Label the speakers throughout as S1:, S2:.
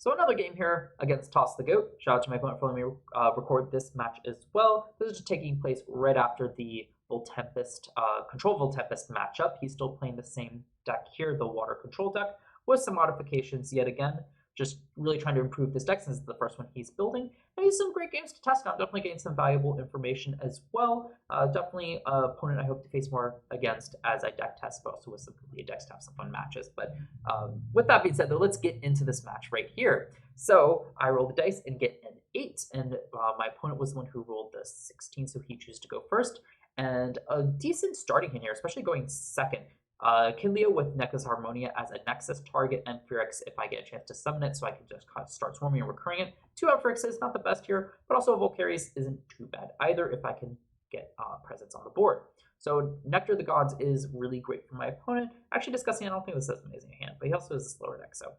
S1: So another game here against Toss the Goat. Shout out to my opponent for letting me record this match as well. This is just taking place right after the Voltempest, Control Voltempest matchup. He's still playing the same deck here, the Water Control deck, with some modifications yet again. Just really trying to improve this deck since it's the first one he's building. And he's some great games to test on. Definitely getting some valuable information as well. Definitely an opponent I hope to face more against as I deck test, but also with some complete decks to have some fun matches. But with that being said, though, let's get into this match right here. So I roll the dice and get an 8, and my opponent was the one who rolled the 16, so he chose to go first. And a decent starting hand here, especially going second. Kinleo with Necklace Harmonia as a Nexus target, Amphyrex if I get a chance to summon it, so I can just kind of start swarming and recurring it. 2 Amphyrex not the best here, but also Volcaries isn't too bad either if I can get presence on the board. So Nectar of the Gods is really great for my opponent. Actually discussing, I don't think this is an amazing hand, but he also has a slower deck, so...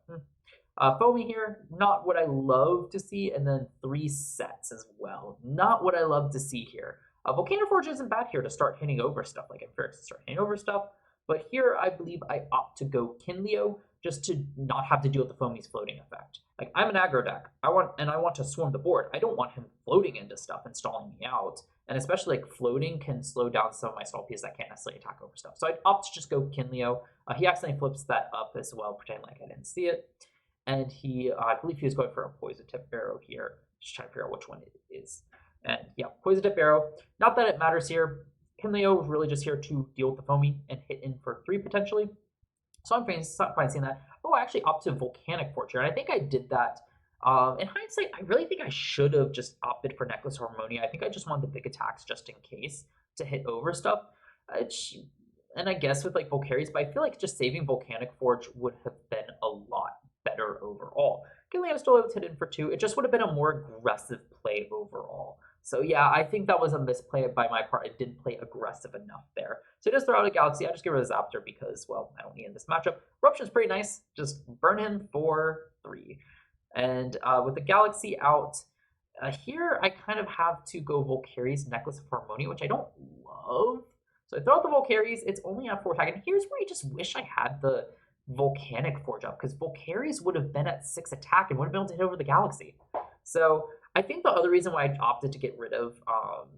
S1: Foamy here, not what I love to see, and then 3 sets as well. Not what I love to see here. Volcano Forge isn't bad here to start hitting over stuff, like Amphyrex to start hitting over stuff. But here, I believe I opt to go Kinleo just to not have to deal with the Foamy's floating effect. Like, I'm an aggro deck. I want to swarm the board. I don't want him floating into stuff and stalling me out. And especially, like, floating can slow down some of my stall pieces that can't necessarily attack over stuff. So I'd opt to just go Kinleo. He accidentally flips that up as well, pretending like I didn't see it. And he, I believe he was going for a Poison Tip Arrow here. Just trying to figure out which one it is. And yeah, Poison Tip Arrow. Not that it matters here. Kinleo is really just here to deal with the Foamy and hit in for 3 potentially. So I'm fine seeing that. Oh, I actually opted Volcanic Forge here. And I think I did that. In hindsight, I really think I should have just opted for Necklace Harmonia. I think I just wanted the big attacks just in case to hit over stuff. And I guess with like Volcaries, but I feel like just saving Volcanic Forge would have been a lot better overall. Kinleo still able to hit in for 2. It just would have been a more aggressive play overall. So yeah, I think that was a misplay by my part. I didn't play aggressive enough there. So just throw out a Galaxy. I just get rid of Zaptor because, well, I don't need in this matchup. Eruption's pretty nice. Just burn him for 3. And with the Galaxy out, here I kind of have to go Volcaries Necklace of Harmonia, which I don't love. So I throw out the Volcaries. It's only at 4 attack. And here's where I just wish I had the Volcanic Forge up, because Volcaries would have been at 6 attack and would have been able to hit over the Galaxy. So I think the other reason why I opted to get rid of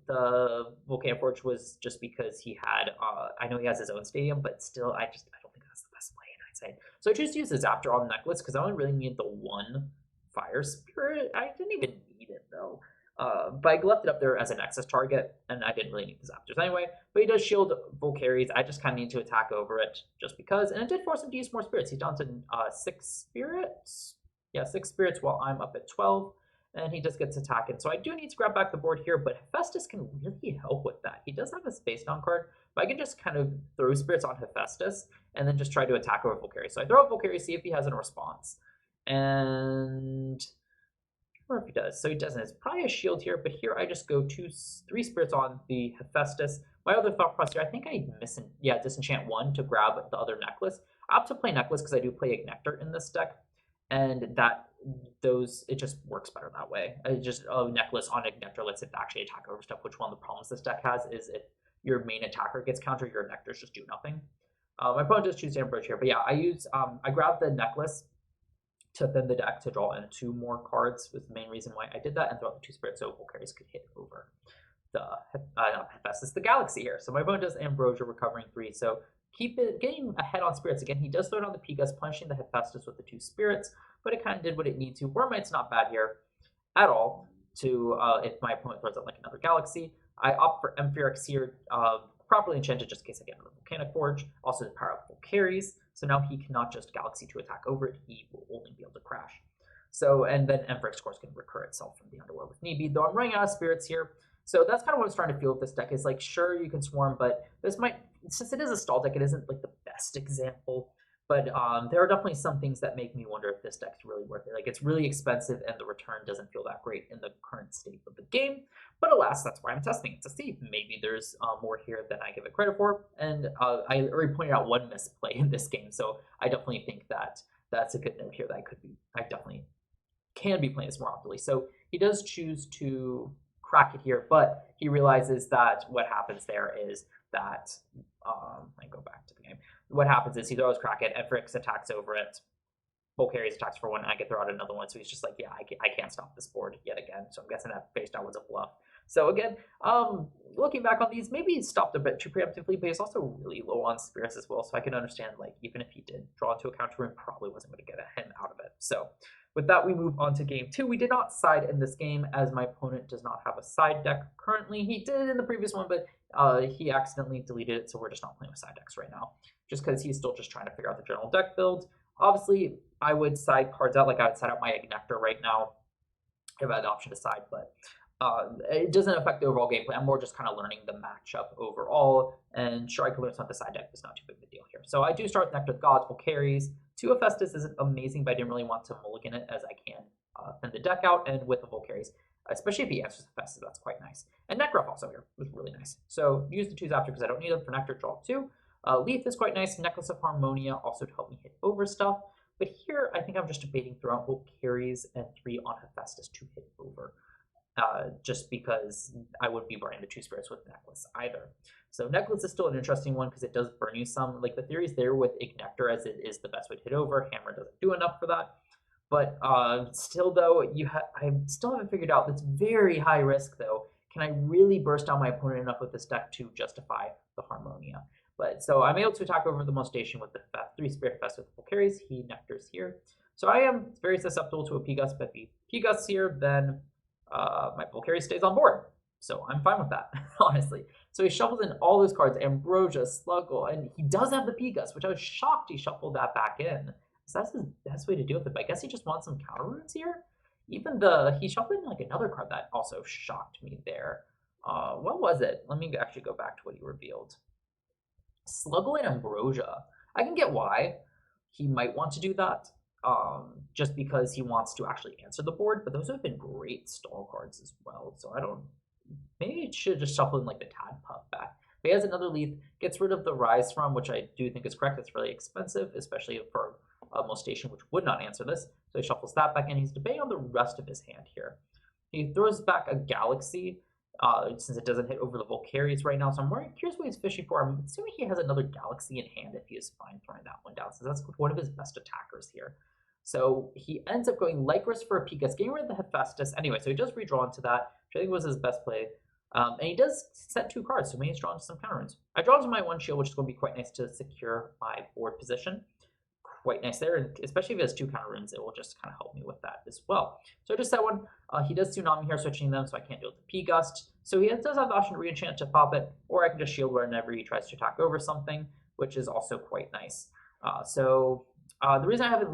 S1: the Volcanic Forge was just because he had, I know he has his own stadium, but still, I don't think that's the best play in hindsight. So I chose to use the Zaptor on the Necklace because I only really needed the 1 Fire Spirit. I didn't even need it though. But I left it up there as a Nexus target, and I didn't really need the Zaptors anyway. But he does shield Volcaries. I just kind of need to attack over it just because. And it did force him to use more spirits. He's down to 6 spirits. Yeah, 6 spirits while I'm up at 12. And he just gets attacking. So I do need to grab back the board here, but Hephaestus can really help with that. He does have a Space Down card, but I can just kind of throw spirits on Hephaestus and then just try to attack over Volcaries. So I throw out Volcaries, see if he has a response. And or if he does. So he doesn't. It's probably a shield here, but here I just go 3 spirits on the Hephaestus. My other thought process here, I think I disenchant 1 to grab the other necklace. I opt to play necklace because I do play Ignector in this deck, and it just works better that way. Just a necklace on Ignector lets it actually attack over stuff, which one of the problems this deck has is if your main attacker gets countered, your Nectars just do nothing. My opponent does choose to approach here, but yeah, I grab the necklace to thin the deck to draw in 2 more cards was the main reason why I did that, and throw out the 2 spirits so Volcaries could hit over the Hephaestus, the Galaxy here. So my opponent does Ambrosia, recovering 3, so keep it getting ahead on spirits. Again, he does throw it on the Pegas, punishing the Hephaestus with the 2 spirits, but it kind of did what it needed to. Wormite's not bad here at all to if my opponent throws out like another Galaxy. I opt for Amphyrex here, properly enchanted just in case I get another Volcanic Forge. Also the power of Volcaries. So now he cannot just Galaxy to attack over it, he will only be able to crash. So, and then Amphyrex, of course, can recur itself from the Underworld with need be, though I'm running out of spirits here. So that's kind of what I was trying to feel with this deck is like, sure, you can swarm, but this might, since it is a stall deck, it isn't like the best example. But there are definitely some things that make me wonder if this deck's really worth it. Like, it's really expensive and the return doesn't feel that great in the current state of the game. But alas, that's why I'm testing it to see. Maybe there's more here than I give it credit for. And I already pointed out 1 misplay in this game, so I definitely think that that's a good note here that I definitely can be playing this more optimally. So he does choose to crack it here, but he realizes that what happens there is that, I go back to the game. What happens is he throws crack it, Amphyrex attacks over it, Volcari's attacks for one, and I can throw out another one. So he's just like, yeah, I can't stop this board yet again. So I'm guessing that face down was a bluff. So again, looking back on these, maybe he stopped a bit too preemptively, but he's also really low on spirits as well. So I can understand, like, even if he did draw into a counter room, probably wasn't going to get him out of it. So with that, we move on to game two. We did not side in this game as my opponent does not have a side deck currently. He did in the previous one, but he accidentally deleted it, so we're just not playing with side decks right now, just because he's still just trying to figure out the general deck build. Obviously, I would side cards out, like I would side out my Ignector right now if I had the option to side, but it doesn't affect the overall gameplay. I'm more just kind of learning the matchup overall, and sure, I could learn some of the side deck, but it's not too big of a deal here. So I do start with Nectar of Gods, Volcaries. 2 Hephaestus isn't amazing, but I didn't really want to mulligan it as I can thin the deck out, and with the Volcaries, especially if he answers Hephaestus, that's quite nice. And Necrof also here was really nice. So use the 2s after because I don't need them for Nectar, draw 2. Leaf is quite nice. Necklace of Harmonia also to help me hit over stuff. But here, I think I'm just debating throughout Volcaries and 3 on Hephaestus to hit over. Just because I wouldn't be burning the 2 spirits with Necklace either. So Necklace is still an interesting one because it does burn you some. Like, the theory is there with Ignector as it is the best way to hit over. Hammer doesn't do enough for that. But still, though, I still haven't figured out. That's very high risk, though. Can I really burst down my opponent enough with this deck to justify the Harmonia? But so I'm able to attack over the Molestation with the 3 Spirit Fest with Volcaries. He Nectars here. So I am very susceptible to a P-Gust, but if he P-Gusts here, then my Volcarius stays on board. So I'm fine with that, honestly. So he shuffles in all those cards, Ambrosia, Sluggle, and he does have the P-Gust, which I was shocked he shuffled that back in. So that's his best way to deal with it. But I guess he just wants some counter runes here. Even he shuffled in like another card that also shocked me there. What was it? Let me actually go back to what he revealed. Sluggle and Ambrosia. I can get why he might want to do that, just because he wants to actually answer the board, but those have been great stall cards as well, so I don't, maybe it should just shuffle in like the Tadpuff back. But he has another Leaf, gets rid of the Rise From, which I do think is correct. It's really expensive, especially for a Molestation, which would not answer this, so he shuffles that back in. He's debating on the rest of his hand here. He throws back a Galaxy, since it doesn't hit over the Volcarius right now, so I'm very curious what he's fishing for. I'm assuming he has another Galaxy in hand if he is fine throwing that one down, so that's one of his best attackers here. So he ends up going Lycris for a P-Gust, getting rid of the Hephaestus. Anyway, so he does redraw into that, which I think was his best play. And he does set 2 cards, so maybe he's drawn into some counter runes. I draw into my 1 shield, which is going to be quite nice to secure my board position. Quite nice there, and especially if he has 2 counter runes, it will just kind of help me with that as well. So I just set one. He does Tsunami here, switching them, so I can't deal with the P-Gust. So he does have the option to re-enchant to pop it, or I can just shield whenever he tries to attack over something, which is also quite nice. The reason I haven't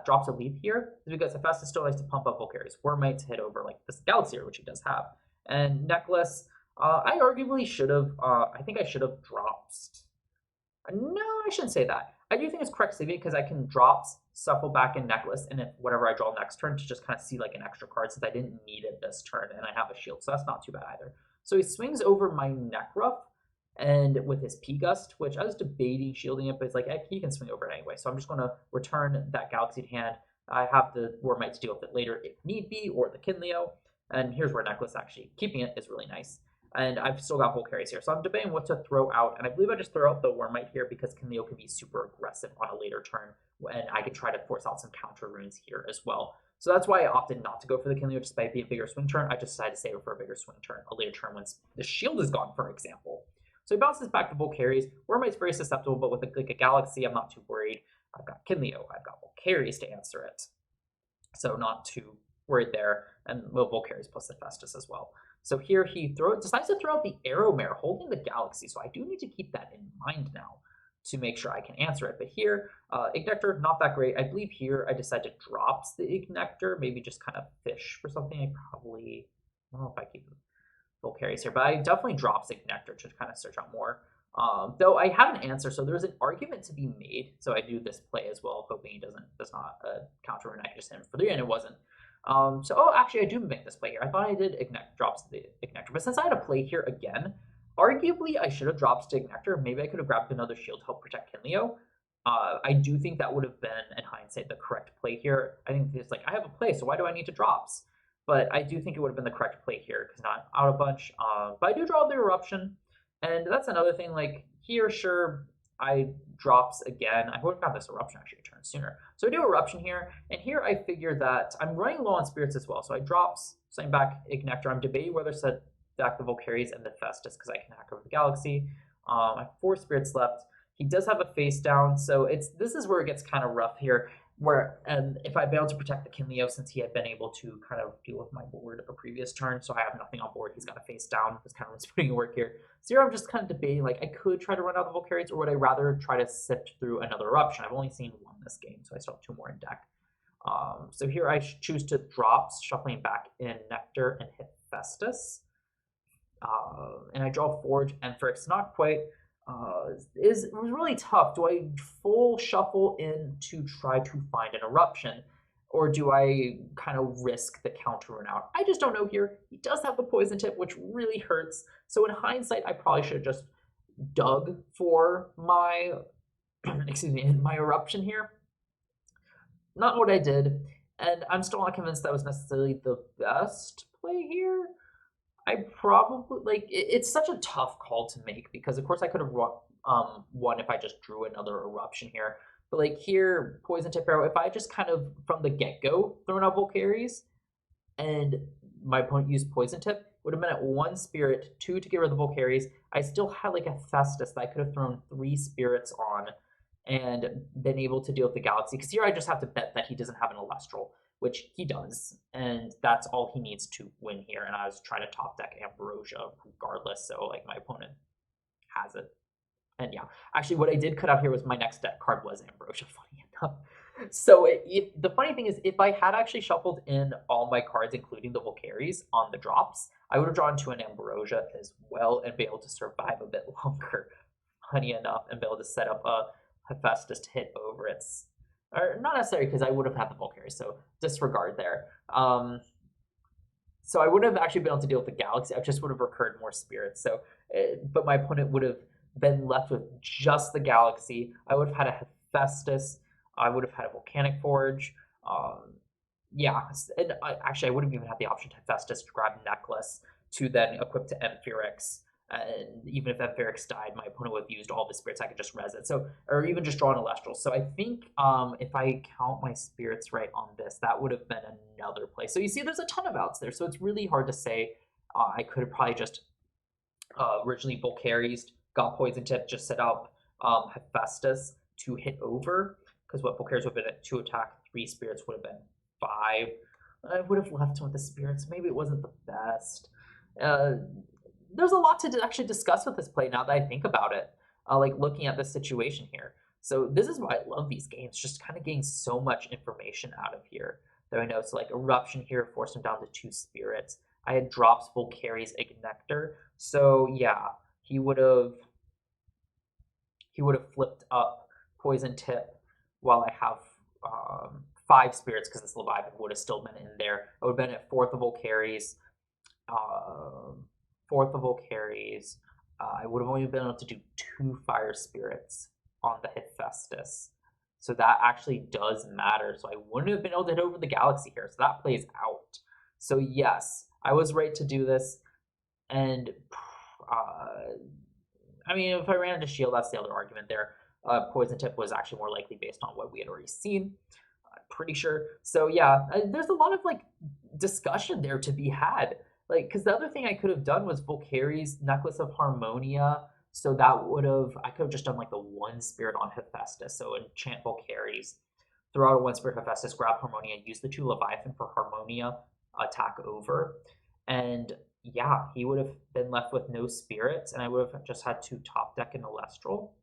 S1: drops a Leaf here is because Hephaestus still likes to pump up Volcarius Wormite to hit over like this Galaxy, which he does have. And Necklace, I arguably should have, I think I should have dropped. No, I shouldn't say that. I do think it's correct saving because I can drops, shuffle back in Necklace, and if whatever I draw next turn to just kind of see like an extra card since I didn't need it this turn and I have a shield, so that's not too bad either. So he swings over my Necruff and with his P-Gust, which I was debating shielding it, but it's like he can swing over it anyway. So I'm just going to return that Galaxy to hand. I have the Wormite to deal with it later if need be, or the Kinleo. And here's where Necklace actually keeping it is really nice. And I've still got Volcarius here, so I'm debating what to throw out. And I believe I just throw out the Wormite here because Kinleo can be super aggressive on a later turn, and I can try to force out some counter runes here as well. So that's why I opted not to go for the Kinleo, despite being a bigger swing turn. I just decided to save it for a bigger swing turn, a later turn once the shield is gone, for example. So he bounces back to Volcarius. Wormite's very susceptible, but with like a Galaxy, I'm not too worried. I've got Kinleo, I've got Volcarius to answer it. So not too worried there, and Volcarius plus Hephaestus as well. So here he decides to throw out the Arrowmare, holding the Galaxy, so I do need to keep that in mind now to make sure I can answer it. But here, Ignector, not that great. I believe here I decide to drops the Ignector, maybe just kind of fish for something. I don't know if I keep Volcarius here, but I definitely drops Ignector to kind of search out more. Though I have an answer, so there's an argument to be made. So I do this play as well, hoping he does not counter rune. I just hit him for 3, and it wasn't. Actually, I do make this play here. I thought I did drops the Ignector, but since I had a play here again, arguably I should have dropped to Ignector. Maybe I could have grabbed another shield to help protect Kinleo. I do think that would have been, in hindsight, the correct play here. I think it's like, I have a play, so why do I need to drops? But I do think it would have been the correct play here because not out a bunch. But I do draw the Eruption, and that's another thing. Like here, sure, I drops again. I would have got this Eruption actually turn turn sooner. So I do Eruption here, and here I figure that I'm running low on spirits as well. So I drops, send back Ignector. I'm debating whether to set back the Volcaries and the Festus because I can hack over the Galaxy. I have 4 spirits left. He does have a face down, so this is where it gets kind of rough here. And if I'd been able to protect the Kinleo, since he had been able to kind of deal with my board a previous turn, so I have nothing on board. He's got a face down. It's kind of putting work here. So here I'm just kind of debating, like, I could try to run out the Volcarians, or would I rather try to sift through another Eruption? I've only seen 1 this game, so I still have 2 more in deck. So here I choose to drop, shuffling back in Nectar and hit Festus. And I draw Forge and Ampharix. Not quite. It was really tough. Do I full shuffle in to try to find an Eruption, or do I kind of risk the counter run out? I just don't know here. He does have the Poison Tip, which really hurts. So in hindsight, I probably should have just dug for my my Eruption here. Not what I did, and I'm still not convinced that was necessarily the best play here. I probably, like, it's such a tough call to make because, of course, I could have won if I just drew another Eruption here. But, like, here, Poison Tip Arrow, if I just kind of, from the get-go, thrown out Volcaries and my opponent used Poison Tip, would have been at 1 Spirit, 2 to get rid of the Volcaries. I still had, like, a Festus that I could have thrown 3 Spirits on and been able to deal with the Galaxy. Because here I just have to bet that he doesn't have an Elestral, which he does, and that's all he needs to win here. And I was trying to top deck Ambrosia regardless, so like my opponent has it. And yeah, actually what I did cut out here was my next deck card was Ambrosia, funny enough. So the funny thing is, if I had actually shuffled in all my cards, including the Volcaries, on the drops, I would have drawn to an Ambrosia as well and be able to survive a bit longer, funny enough, and be able to set up a Hephaestus to hit over its... Or not necessarily, because I would have had the Volcaries, so disregard there. So I wouldn't have actually been able to deal with the Galaxy. I just would have recurred more Spirits. So, but my opponent would have been left with just the Galaxy. I would have had a Hephaestus. I would have had a Volcanic Forge. Yeah, and actually I would have even had the option to Hephaestus to grab Necklace to then equip to Ampharix. And even if Ampharix died, my opponent would have used all the spirits. I could just res it. So, or even just draw an Elestral. So I think if I count my spirits right on this, that would have been another play. So you see, there's a ton of outs there. So it's really hard to say. I could have probably just originally Volcaries, got Poison Tip, just set up Hephaestus to hit over. Because what Volcaries would have been at 2 attack, 3 spirits would have been 5. I would have left with the spirits. Maybe it wasn't the best. There's a lot to actually discuss with this play now that I think about it, like looking at this situation here. So this is why I love these games, just kind of getting so much information out of here that I know. So like Eruption here forced him down to 2 spirits. I had drops Volcaries Ignector. So yeah, he would have flipped up Poison Tip while I have 5 spirits because this Leviathan would have still been in there. I would have been at 4th of Volcaries. 4th of Volcaries, I would have only been able to do 2 Fire Spirits on the Hephaestus. So that actually does matter. So I wouldn't have been able to hit over the Galaxy here. So that plays out. So yes, I was right to do this. And, I mean, if I ran into Shield, that's the other argument there. Poison Tip was actually more likely based on what we had already seen. I'm pretty sure. So yeah, there's a lot of, like, discussion there to be had. Like, because the other thing I could have done was Volcaries, Necklace of Harmonia. So that would have, I could have just done like the 1 spirit on Hephaestus. So enchant Volcaries, throw out a 1 spirit Hephaestus, grab Harmonia, use the 2 Leviathan for Harmonia, attack over. And yeah, he would have been left with no spirits, and I would have just had to top deck an Elestral,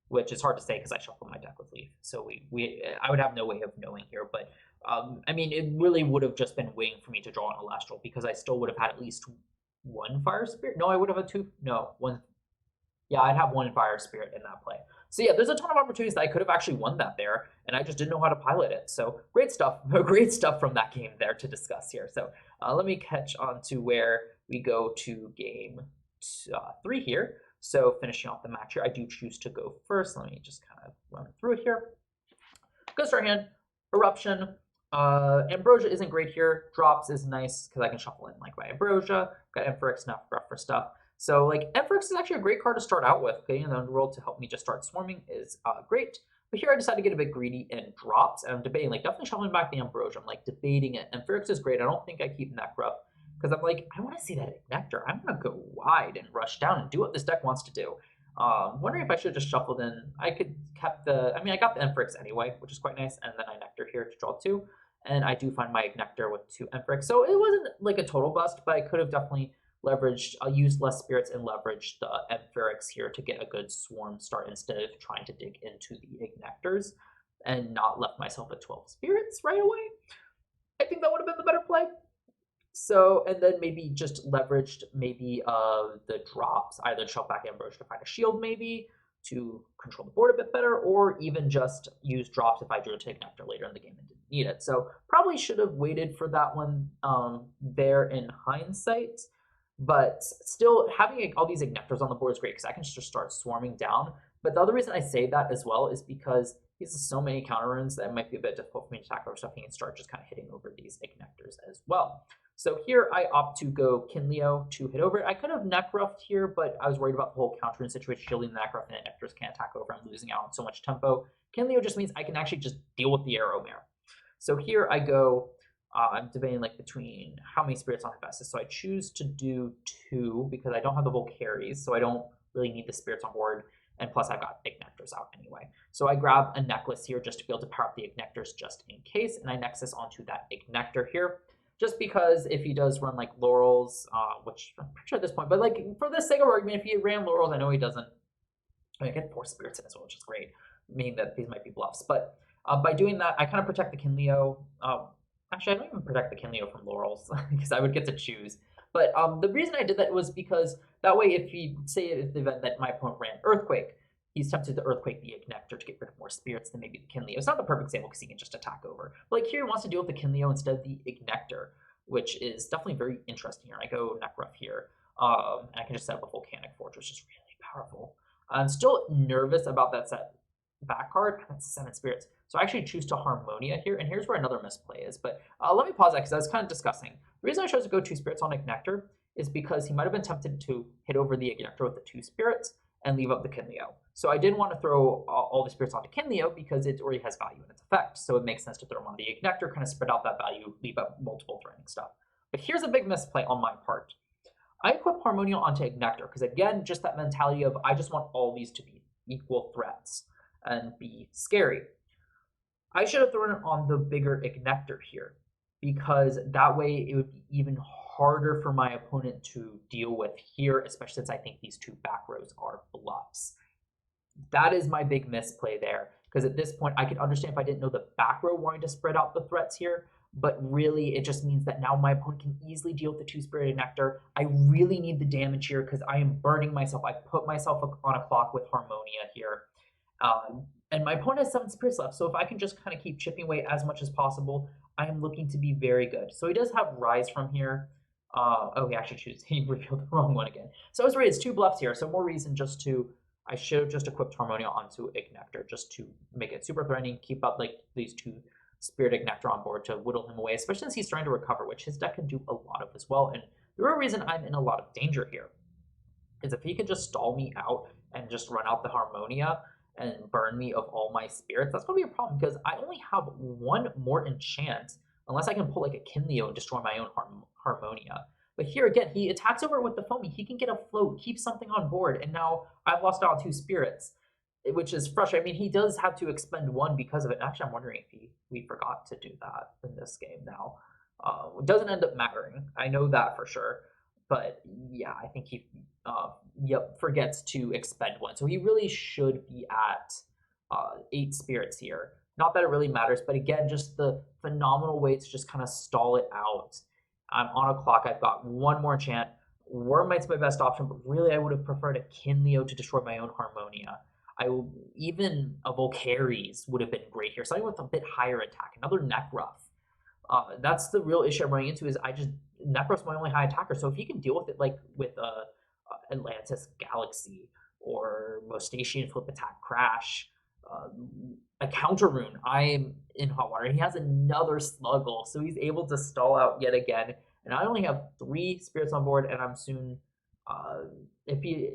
S1: which is hard to say because I shuffled my deck with Leaf. So I would have no way of knowing here, but I mean, it really would have just been waiting for me to draw an Elestral because I still would have had at least 1 Fire Spirit. No, I would have had 2. No, 1. Yeah, I'd have 1 Fire Spirit in that play. So yeah, there's a ton of opportunities that I could have actually won that there, and I just didn't know how to pilot it. So great stuff from that game there to discuss here. So let me catch on to where we go to game 3 here. So finishing off the match here, I do choose to go first. Let me just kind of run through it here. Go start hand, Eruption. Ambrosia isn't great here. Drops is nice because I can shuffle in like my Ambrosia. Got Ampharix, enough rough for stuff. So like Ampharix is actually a great card to start out with. Okay, and the underworld to help me just start swarming is great. But here I decided to get a bit greedy and drops, and I'm debating, like, definitely shuffling back the Ambrosia. I'm, like, debating it. And Ferrix is great. I don't think I keep Necruff because I'm like, I want to see that Ignector. I'm going to go wide and rush down and do what this deck wants to do. Wondering if I should have just shuffled in. I could kept the, I mean, I got the Emphyrix anyway, which is quite nice, and then I Nectar here to draw 2. And I do find my Ignector with 2 Emphyrix. So it wasn't like a total bust, but I could have definitely leveraged, I'll use less spirits and leverage the Emphyrix here to get a good swarm start instead of trying to dig into the Ignectors and not left myself at 12 spirits right away. I think that would have been the better play. So, and then maybe just leveraged maybe the drops, either shuffle back Ambrosia to find a shield maybe to control the board a bit better, or even just use drops if I drew a Ignector later in the game and didn't need it. So probably should have waited for that one there in hindsight. But still, having all these Ignectors on the board is great because I can just start swarming down. But the other reason I say that as well is because he has so many counter runes that it might be a bit difficult for me to attack over stuff. He can start just kind of hitting over these Ignectors as well. So here I opt to go Kinleo to hit over it. I could have Necruffed here, but I was worried about the whole counter rune situation, shielding the Necruff, and Ignectors can't attack over. I'm losing out on so much tempo. Kinleo just means I can actually just deal with the Arrow Mare. So here I go. I'm debating like between how many spirits on Hephaestus. So I choose to do 2 because I don't have the Volcaries, so I don't really need the spirits on board. And plus I've got Ignectors out anyway. So I grab a necklace here just to be able to power up the Ignectors just in case, and I Nexus onto that Ignector here. Just because if he does run like Laurels, which I'm pretty sure at this point, but like for the sake of argument, if he ran Laurels, I know he doesn't. I mean, I get 4 spirits in as well, which is great, meaning that these might be bluffs. But by doing that, I kind of protect the Kinleo. Actually, I don't even protect the Kinleo from Laurels because I would get to choose. But the reason I did that was because that way, if he say if the event that my opponent ran Earthquake, he's tempted to Earthquake the Ignector to get rid of more spirits than maybe the Kinleo. It's not the perfect example because he can just attack over. But like here, he wants to deal with the Kinleo instead of the Ignector, which is definitely very interesting here. I go Necruff here, and I can just set up a Volcanic Forge, which is really powerful. I'm still nervous about that set back card. That's 7 spirits. So I actually choose to Harmonia here, and here's where another misplay is. But let me pause that because I was kind of discussing. The reason I chose to go 2 spirits on Ignector is because he might have been tempted to hit over the Ignector with the 2 spirits and leave up the Kinleo. So I didn't want to throw all the spirits onto Kinleo because it already has value in its effect. So it makes sense to throw them on the Ignector, kind of spread out that value, leave up multiple threatening stuff. But here's a big misplay on my part. I equip Harmonia onto Ignector because, again, just that mentality of I just want all these to be equal threats and be scary. I should have thrown it on the bigger Ignector here because that way it would be even harder for my opponent to deal with here, especially since I think these 2 back rows are bluffs. That is my big misplay there because at this point I could understand if I didn't know the back row wanting to spread out the threats here, but really it just means that now my opponent can easily deal with the 2-spirit Ignector. I really need the damage here because I am burning myself. I put myself on a clock with Harmonia here. And my opponent has 7 spirits left, so if I can just kind of keep chipping away as much as possible, I am looking to be very good. So he does have Rise from here. Oh, he actually he revealed the wrong one again. So I was right, it's 2 bluffs here, so more reason just to, I should have just equipped Harmonia onto Ignector just to make it super threatening, keep up like these 2 Spirit Ignector on board to whittle him away, especially since he's trying to recover, which his deck can do a lot of as well. And the real reason I'm in a lot of danger here is if he could just stall me out and just run out the Harmonia and burn me of all my spirits, that's going to be a problem because I only have 1 more enchant unless I can pull like a Kinleo and destroy my own Harmonia. But here again, he attacks over with the foamy. He can get a float, keep something on board, and now I've lost out on 2 spirits, which is frustrating. I mean, he does have to expend 1 because of it. Actually, I'm wondering if we forgot to do that in this game now. It doesn't end up mattering. I know that for sure. But yeah, I think he forgets to expend 1. So he really should be at 8 spirits here. Not that it really matters, but again, just the phenomenal way to just kind of stall it out. I'm on a clock. I've got 1 more enchant. Wormmight's my best option, but really I would have preferred a Kinleo to destroy my own Harmonia. Even a Volcaries would have been great here. Something with a bit higher attack. Another Necruff. That's the real issue I'm running into is Necruff's my only high attacker. So if he can deal with it like with Atlantis Galaxy or Moustachian Flip Attack Crash, a counter rune, I'm in hot water. He has another Sluggle, so he's able to stall out yet again. And I only have 3 spirits on board, and I'm soon, if he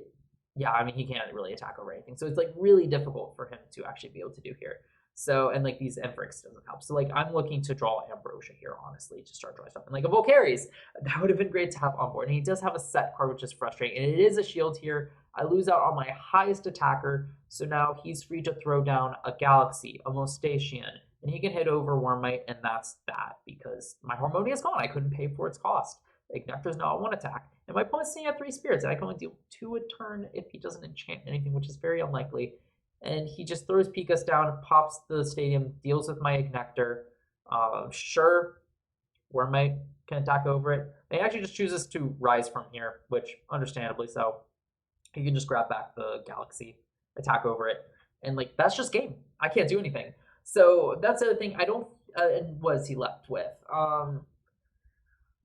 S1: yeah, I mean, he can't really attack over anything. So it's like really difficult for him to actually be able to do here. So, and like these Emprix doesn't help. So like I'm looking to draw Ambrosia here, honestly, to start drawing stuff. And like a Volcaries, that would have been great to have on board. And he does have a set card, which is frustrating. And it is a shield here. I lose out on my highest attacker. So now he's free to throw down a Galaxy, a Moustachian, and he can hit over Wormite, and that's that because my Harmonia is gone. I couldn't pay for its cost. Ignector's now a 1 attack. And my opponent's sitting at 3 spirits, and I can only deal 2 a turn if he doesn't enchant anything, which is very unlikely. And he just throws Pikas down, pops the stadium, deals with my Ignector. Sure, Wormite can attack over it. And he actually just chooses to rise from here, which understandably so. He can just grab back the Galaxy, attack over it, and like that's just game. I can't do anything. So that's the other thing. I don't. And what is he left with?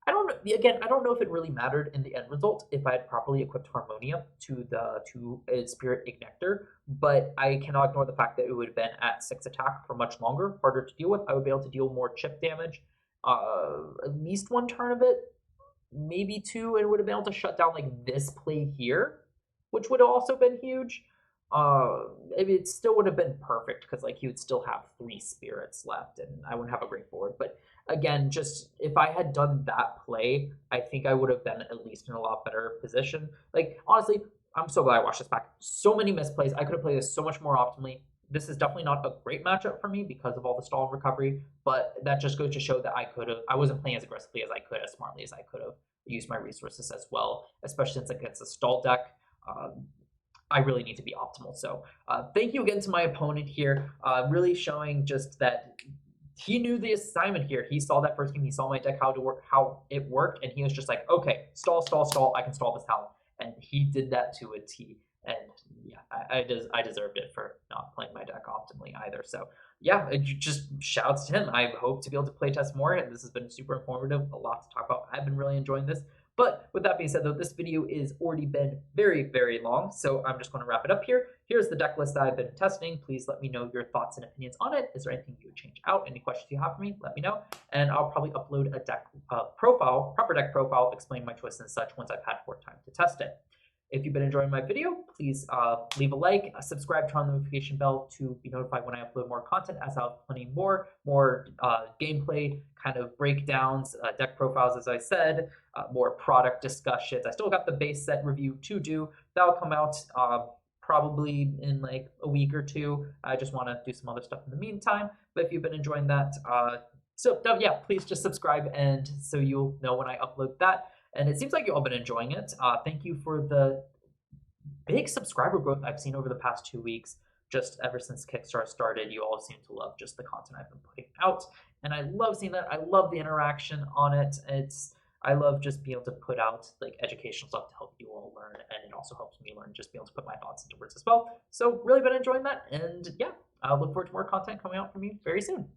S1: I don't know. Again, I don't know if it really mattered in the end result if I had properly equipped Harmonia to Spirit Ignector, but I cannot ignore the fact that it would have been at 6 attack for much longer, harder to deal with. I would be able to deal more chip damage, at least 1 turn of it, maybe 2, and would have been able to shut down like this play here, which would have also been huge. It still would have been perfect because like he would still have 3 spirits left, and I wouldn't have a great board, but again, just if I had done that play, I think I would have been at least in a lot better position. Like, honestly, I'm so glad I watched this back. So many misplays. I could have played this so much more optimally. This is definitely not a great matchup for me because of all the stall and recovery, but that just goes to show that I wasn't playing as aggressively as I could, as smartly as I could have used my resources as well, especially since against a stall deck. I really need to be optimal. So thank you again to my opponent here, really showing just that he knew the assignment here. He saw that first game. He saw my deck, how it worked, and he was just like, okay, stall, stall, stall. I can stall this out, and he did that to a T. And yeah, I deserved it for not playing my deck optimally either. So yeah, just shouts to him. I hope to be able to play test more, and this has been super informative. A lot to talk about. I've been really enjoying this. But with that being said, though, this video is already been very, very long, so I'm just going to wrap it up here. Here's the deck list that I've been testing. Please let me know your thoughts and opinions on it. Is there anything you would change out? Any questions you have for me, let me know. And I'll probably upload a deck proper deck profile, explain my choices and such once I've had more time to test it. If you've been enjoying my video, please leave a like, subscribe, turn on the notification bell to be notified when I upload more content, as I'll have plenty more gameplay kind of breakdowns, deck profiles, as I said, more product discussions. I still got the base set review to do. That'll come out probably in like a week or 2. I just want to do some other stuff in the meantime. But if you've been enjoying that, yeah, please just subscribe, and so you'll know when I upload that. And it seems like you've all been enjoying it. Thank you for the big subscriber growth I've seen over the past 2 weeks. Just ever since Kickstarter started, you all seem to love just the content I've been putting out. And I love seeing that. I love the interaction on it. I love just being able to put out like educational stuff to help you all learn. And it also helps me learn, just being able to put my thoughts into words as well. So really been enjoying that. And yeah, I'll look forward to more content coming out from you very soon.